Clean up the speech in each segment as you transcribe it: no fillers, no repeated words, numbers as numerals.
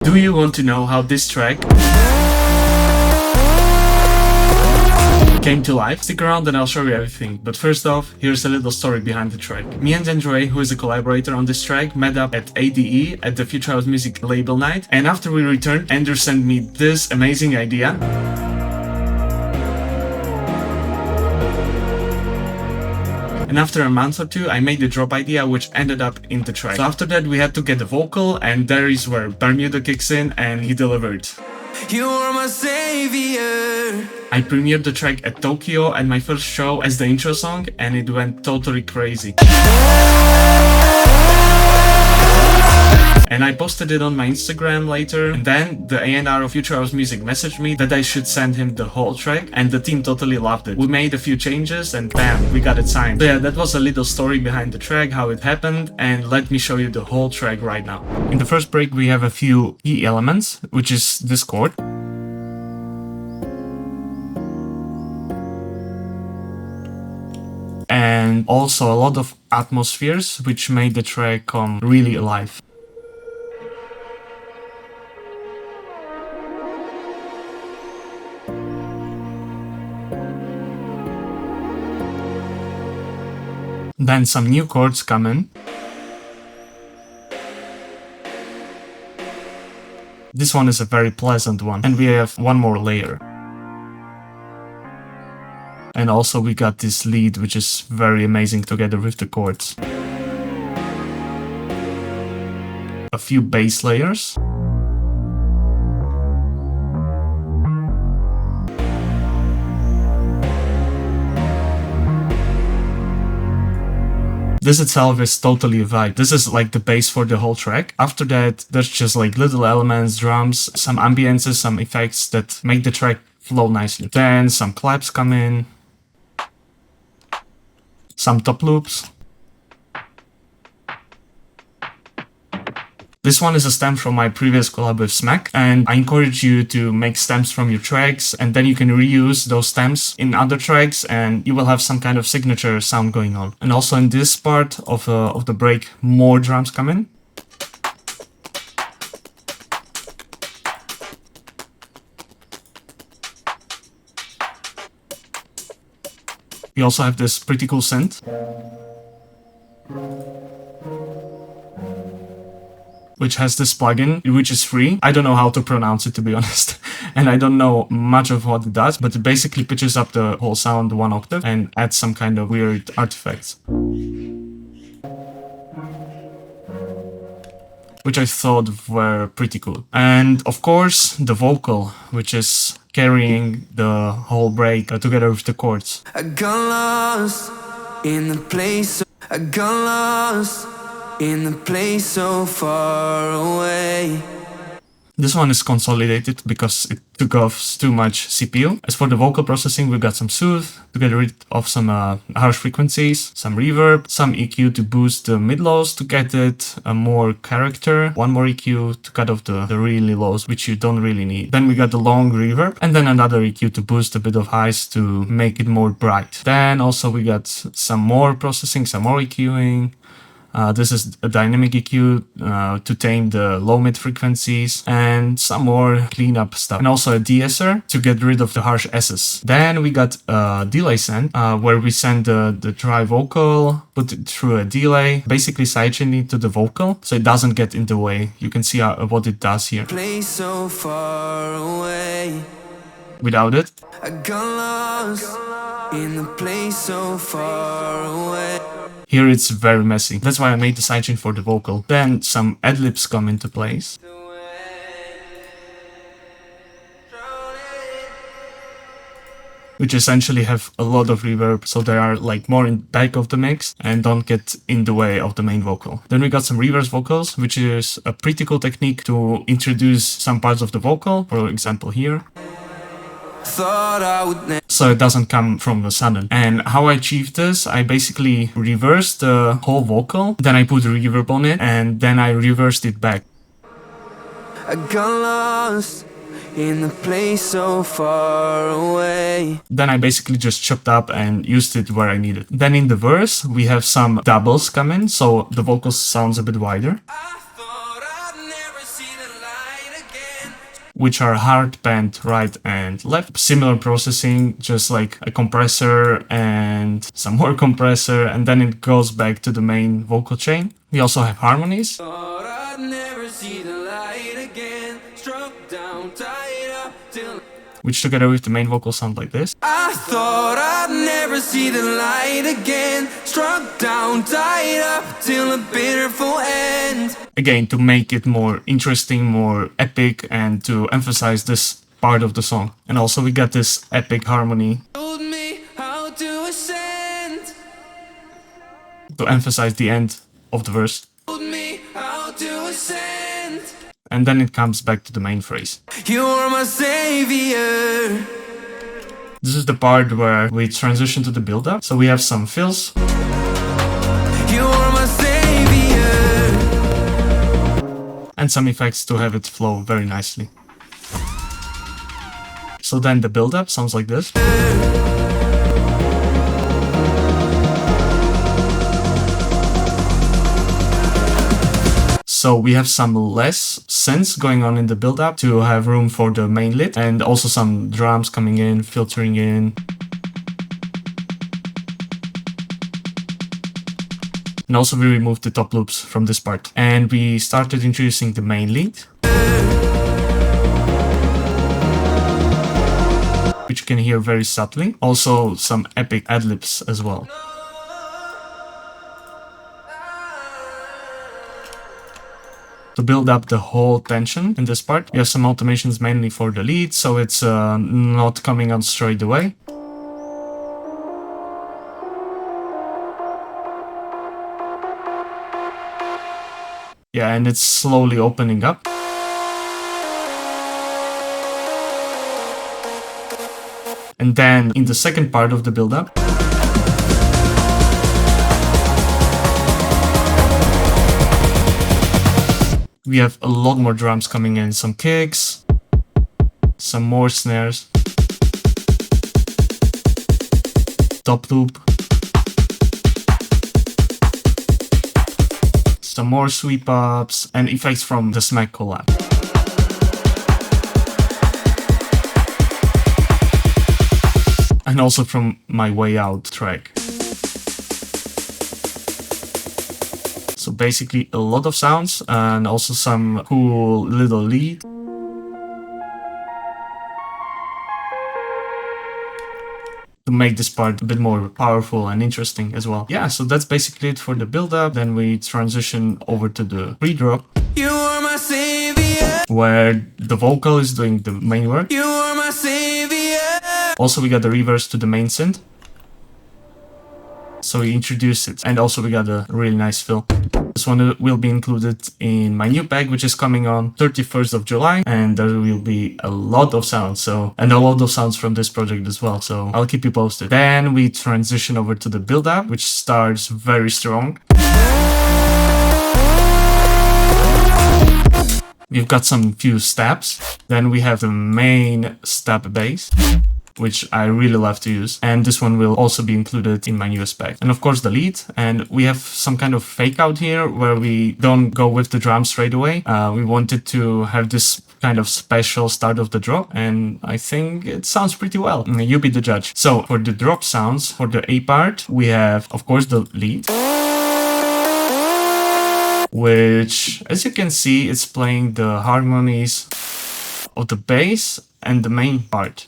Do you want to know how this track came to life? Stick around and I'll show you everything. But first off, here's a little story behind the track. Me and Andrew A, who is a collaborator on this track, met up at ADE at the Future House Music label night, and after we returned, Andrew sent me this amazing idea. And after a month or two, I made the drop idea, which ended up in the track. So after that, we had to get the vocal, and there is where Barmuda kicks in, and he delivered. You are my savior. I premiered the track at Tokyo at my first show as the intro song, and it went totally crazy. And I posted it on my Instagram later, and then the A&R of Future House Music messaged me that I should send him the whole track, and the team totally loved it. We made a few changes and bam, we got it signed. So yeah, that was a little story behind the track, how it happened, and let me show you the whole track right now. In the first break we have a few key elements, which is this chord. And also a lot of atmospheres, which made the track come really alive. Then some new chords come in. This one is a very pleasant one, and we have one more layer. And also we got this lead, which is very amazing together with the chords. A few bass layers. This itself is totally a vibe. This is like the base for the whole track. After that, there's just like little elements, drums, some ambiences, some effects that make the track flow nicely. Then some claps come in. Some top loops. This one is a stem from my previous collab with Smack, and I encourage you to make stems from your tracks, and then you can reuse those stems in other tracks and you will have some kind of signature sound going on. And also in this part of the break, more drums come in. We also have this pretty cool synth, which has this plugin, which is free. I don't know how to pronounce it, to be honest. And I don't know much of what it does, but it basically pitches up the whole sound one octave and adds some kind of weird artifacts, which I thought were pretty cool. And of course, the vocal, which is carrying the whole break together with the chords. I got lost in the place. I got lost in the place so far away. This one is consolidated because it took off too much CPU. As for the vocal processing, we got some soothe to get rid of some harsh frequencies, some reverb, some EQ to boost the mid-lows to get it more character, one more EQ to cut off the really lows, which you don't really need. Then we got the long reverb, and then another EQ to boost a bit of highs to make it more bright. Then also we got some more processing, some more EQing. This is a dynamic EQ to tame the low mid frequencies, and some more cleanup stuff, and also a de-esser to get rid of the harsh S's. Then we got a delay send where we send the dry vocal, put it through a delay, basically sidechain it to the vocal so it doesn't get in the way. You can see what it does here. Place so far away. Without it, I got lost in the place so far away. Here it's very messy. That's why I made the sidechain for the vocal. Then some ad-libs come into place, which essentially have a lot of reverb, so they are like more in back of the mix and don't get in the way of the main vocal. Then we got some reverse vocals, which is a pretty cool technique to introduce some parts of the vocal, for example here. So it doesn't come from the sudden. And how I achieved this, I basically reversed the whole vocal, then I put reverb on it, and then I reversed it back. I got lost in the place so far away. Then I basically just chopped up and used it where I needed. Then in the verse, we have some doubles come in, so the vocal sounds a bit wider. which are hard bent right and left. Similar processing, just like a compressor and some more compressor, and then it goes back to the main vocal chain. We also have harmonies, which together with the main vocal sound like this. I thought I'd never see the light again, struck down, tied up till a pitiful end. Again, to make it more interesting, more epic, and to emphasize this part of the song. And also we got this epic harmony told me how to ascend, to emphasize the end of the verse. Told me how to ascend. And then it comes back to the main phrase. You're my savior. This is the part where we transition to the build-up. So we have some fills. You're my savior. And some effects to have it flow very nicely. So then the build-up sounds like this. So we have some less synths going on in the build-up to have room for the main lead, and also some drums coming in, filtering in. And also we removed the top loops from this part. And we started introducing the main lead, which you can hear very subtly. Also some epic ad-libs as well. To build up the whole tension in this part, you have some automations mainly for the lead, so it's not coming out straight away. Yeah, and it's slowly opening up. And then in the second part of the build-up, we have a lot more drums coming in, some kicks, some more snares, top loop, some more sweep ups, and effects from the Smack collab. And also from my Way Out track. So basically a lot of sounds and also some cool little lead. To make this part a bit more powerful and interesting as well. Yeah, so that's basically it for the build-up. Then we transition over to the pre-drop. You are my savior. Where the vocal is doing the main work. You are my savior. Also we got the reverse to the main synth. So we introduced it, and also we got a really nice fill. This one will be included in my new pack, which is coming on 31st of July, and there will be a lot of sounds, and a lot of sounds from this project as well, so I'll keep you posted. Then we transition over to the build-up, which starts very strong. We've got some few steps, then we have the main step bass, which I really love to use, and this one will also be included in my newest pack. And of course the lead, and we have some kind of fake out here where we don't go with the drum straight away. We wanted to have this kind of special start of the drop, and I think it sounds pretty well. You be the judge. So for the drop sounds, for the A part, we have of course the lead, which as you can see it's playing the harmonies of the bass and the main part.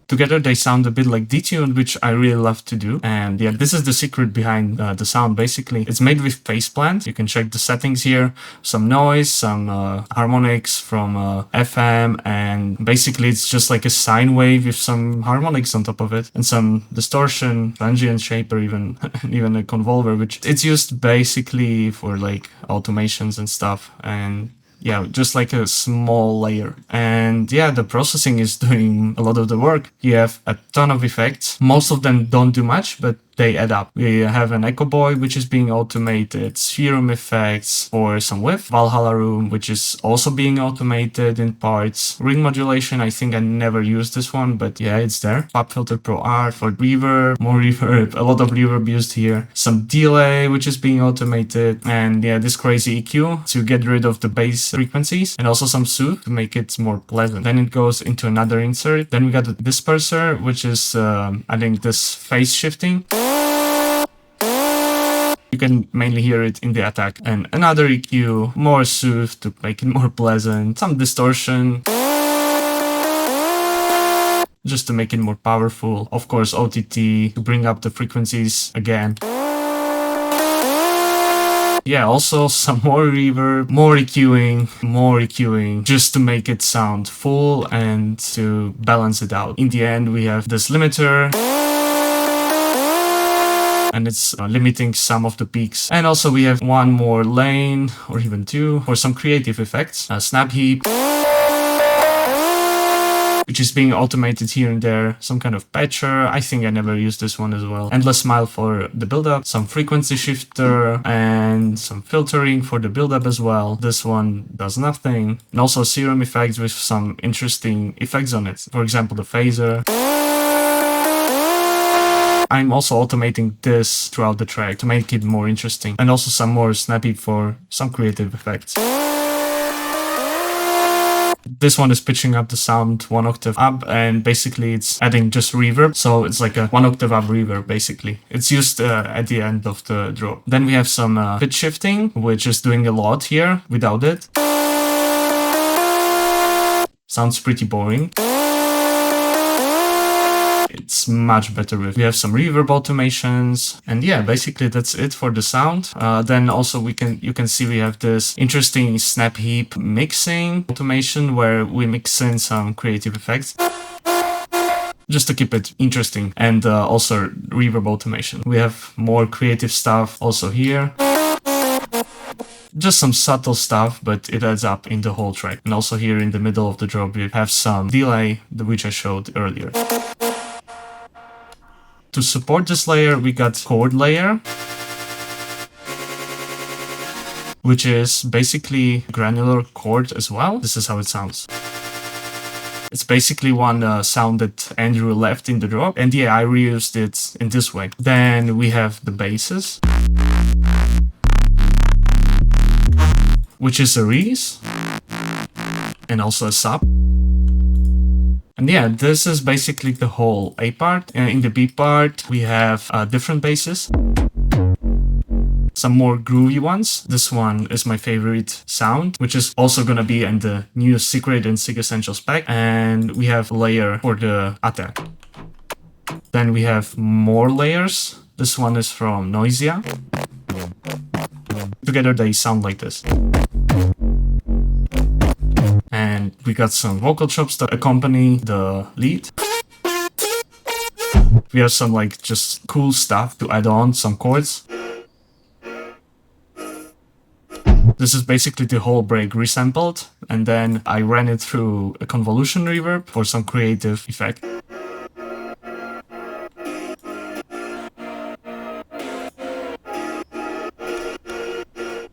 Together they sound a bit like detuned, which I really love to do. And yeah, this is the secret behind the sound basically. It's made with faceplant. You can check the settings here. Some noise, some harmonics from FM, and basically it's just like a sine wave with some harmonics on top of it. And some distortion, transient shaper, even even a convolver, which it's used basically for like automations and stuff. And yeah, just like a small layer. And yeah, the processing is doing a lot of the work. You have a ton of effects. Most of them don't do much, but they add up. We have an Echo Boy, which is being automated, Serum effects for some width, Valhalla Room, which is also being automated in parts, ring modulation. I think I never used this one, but yeah, it's there. Pop Filter Pro R for reverb, more reverb, a lot of reverb used here. Some delay, which is being automated, and yeah, this crazy EQ to get rid of the bass frequencies, and also some soothe to make it more pleasant. Then it goes into another insert. Then we got a disperser, which is adding this phase shifting. You can mainly hear it in the attack. And another EQ, more soothe to make it more pleasant. Some distortion, just to make it more powerful. Of course, OTT to bring up the frequencies again. Yeah, also some more reverb, more EQing, just to make it sound full and to balance it out. In the end, we have this limiter, and it's limiting some of the peaks. And also we have one more lane, or even two, for some creative effects. Snap heap, which is being automated here and there. Some kind of patcher. I think I never used this one as well. Endless smile for the build-up. Some frequency shifter and some filtering for the build-up as well. This one does nothing. And also serum effects with some interesting effects on it. For example, the phaser. I'm also automating this throughout the track to make it more interesting. And also some more snappy for some creative effects. This one is pitching up the sound 1 octave up, and basically it's adding just reverb. So it's like a 1 octave up reverb, basically. It's used at the end of the drop. Then we have some pitch shifting, which is doing a lot here without it. Sounds pretty boring. It's much better with. We have some reverb automations, and yeah, basically that's it for the sound. Then also you can see we have this interesting snap heap mixing automation where we mix in some creative effects just to keep it interesting, and also reverb automation. We have more creative stuff also here. Just some subtle stuff, but it adds up in the whole track. And also here in the middle of the drop we have some delay, which I showed earlier. To support this layer, we got chord layer, which is basically granular chord as well. This is how it sounds. It's basically one sound that Andrew left in the drop, and yeah, I reused it in this way. Then we have the basses, which is a res, and also a sub. And yeah, this is basically the whole A part. In the B part, we have different basses. Some more groovy ones. This one is my favorite sound, which is also gonna be in the new Secret and Sig Essentials pack. And we have a layer for the attack. Then we have more layers. This one is from Noisia. Together they sound like this. And we got some vocal chops to accompany the lead. We have some like just cool stuff to add on, some chords. This is basically the whole break resampled, and then I ran it through a convolution reverb for some creative effect.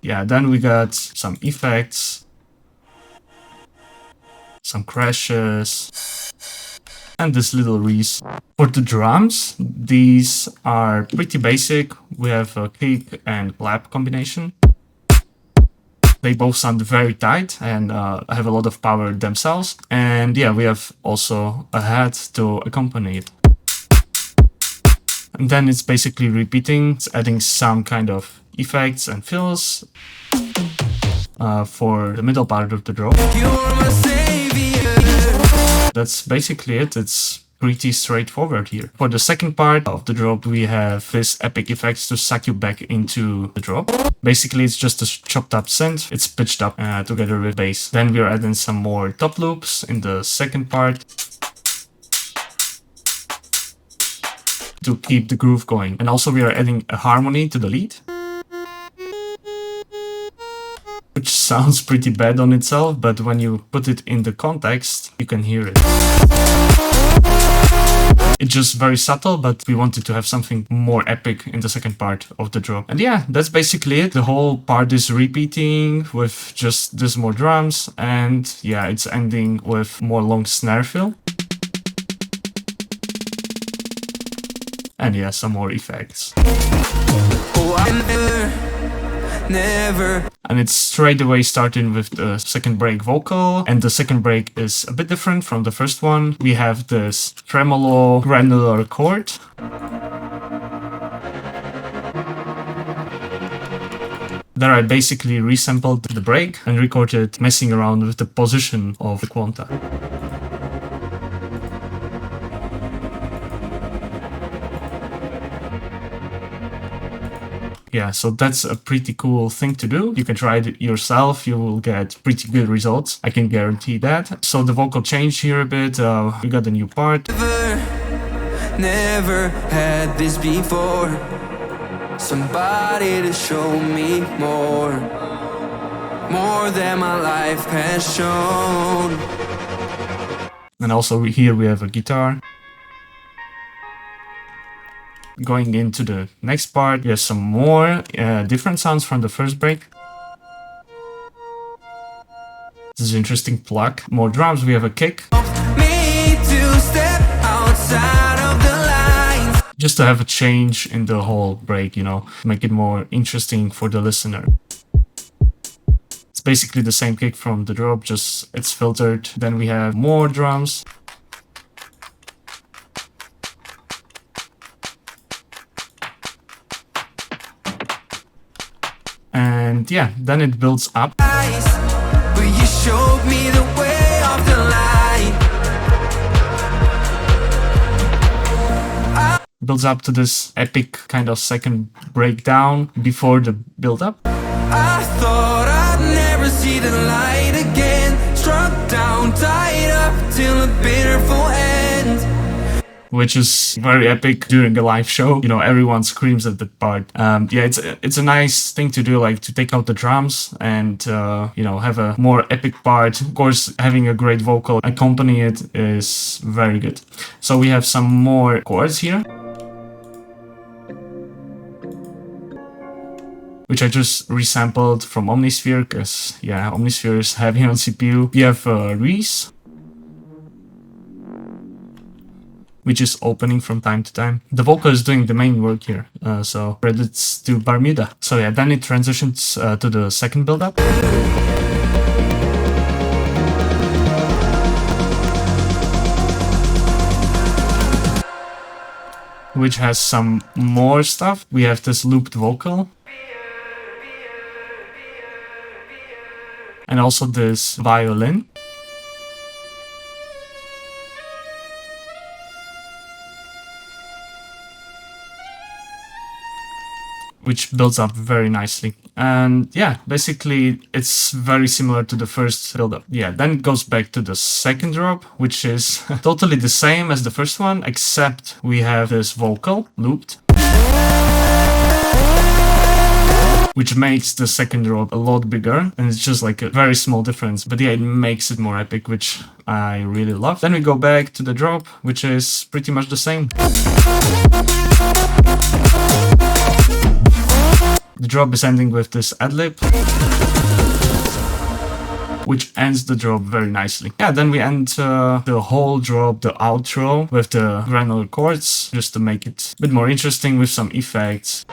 Yeah, then we got some effects, some crashes, and this little res. For the drums, these are pretty basic. We have a kick and clap combination. They both sound very tight and have a lot of power themselves. And yeah, we have also a hat to accompany it. And then it's basically repeating, it's adding some kind of effects and fills for the middle part of the drop. That's basically it. It's pretty straightforward here. For the second part of the drop, we have this epic effects to suck you back into the drop. Basically, it's just a chopped up synth. It's pitched up together with bass. Then we're adding some more top loops in the second part to keep the groove going. And also we are adding a harmony to the lead, which sounds pretty bad on itself, but when you put it in the context, you can hear it. It's just very subtle, but we wanted to have something more epic in the second part of the drop. And yeah, that's basically it. The whole part is repeating with just this more drums, and yeah, it's ending with more long snare fill. And yeah, some more effects. And it's straight away starting with the second break vocal, and the second break is a bit different from the first one. We have this tremolo granular chord. There I basically resampled the break and recorded messing around with the position of the quanta. Yeah, so that's a pretty cool thing to do. You can try it yourself, you will get pretty good results, I can guarantee that. So the vocal changed here a bit, we got a new part. Never had this before. Somebody to show me more than my life has shown. And also here we have a guitar. Going into the next part, we have some more different sounds from the first break. This is an interesting pluck. More drums, we have a kick. Me to step outside of the lines. Just to have a change in the whole break, you know, make it more interesting for the listener. It's basically the same kick from the drop, just it's filtered. Then we have more drums. And yeah, then it builds up. But you showed me the way of the light. Builds up to this epic kind of second breakdown before the build up. I thought I'd never see the light again. Struck down, tied up till a pitiful end. Which is very epic during a live show. You know, everyone screams at that part. Yeah, it's a nice thing to do, like to take out the drums and, you know, have a more epic part. Of course, having a great vocal accompany it is very good. So we have some more chords here, which I just resampled from Omnisphere, because, yeah, Omnisphere is heavy on CPU. We have Reese, which is opening from time to time. The vocal is doing the main work here, so credits to Barmuda. So yeah, then it transitions to the second build-up. Which has some more stuff. We have this looped vocal. And also this violin. Which builds up very nicely. And yeah, basically it's very similar to the first build-up. Yeah, then it goes back to the second drop, which is totally the same as the first one, except we have this vocal looped, which makes the second drop a lot bigger, and it's just like a very small difference. But yeah, it makes it more epic, which I really love. Then we go back to the drop, which is pretty much the same. The drop is ending with this ad-lib, which ends the drop very nicely. Yeah, then we end the whole drop, the outro, with the granular chords, just to make it a bit more interesting with some effects.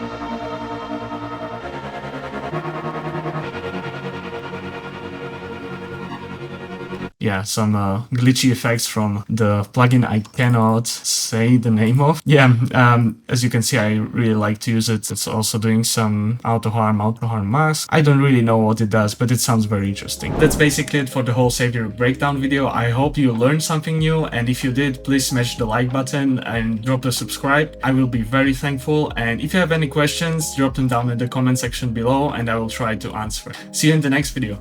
Yeah, some glitchy effects from the plugin I cannot say the name of. Yeah, as you can see, I really like to use it. It's also doing some auto-harm mask. I don't really know what it does, but it sounds very interesting. That's basically it for the whole Saviour breakdown video. I hope you learned something new, and if you did, please smash the like button and drop the subscribe. I will be very thankful, and if you have any questions, drop them down in the comment section below and I will try to answer. See you in the next video.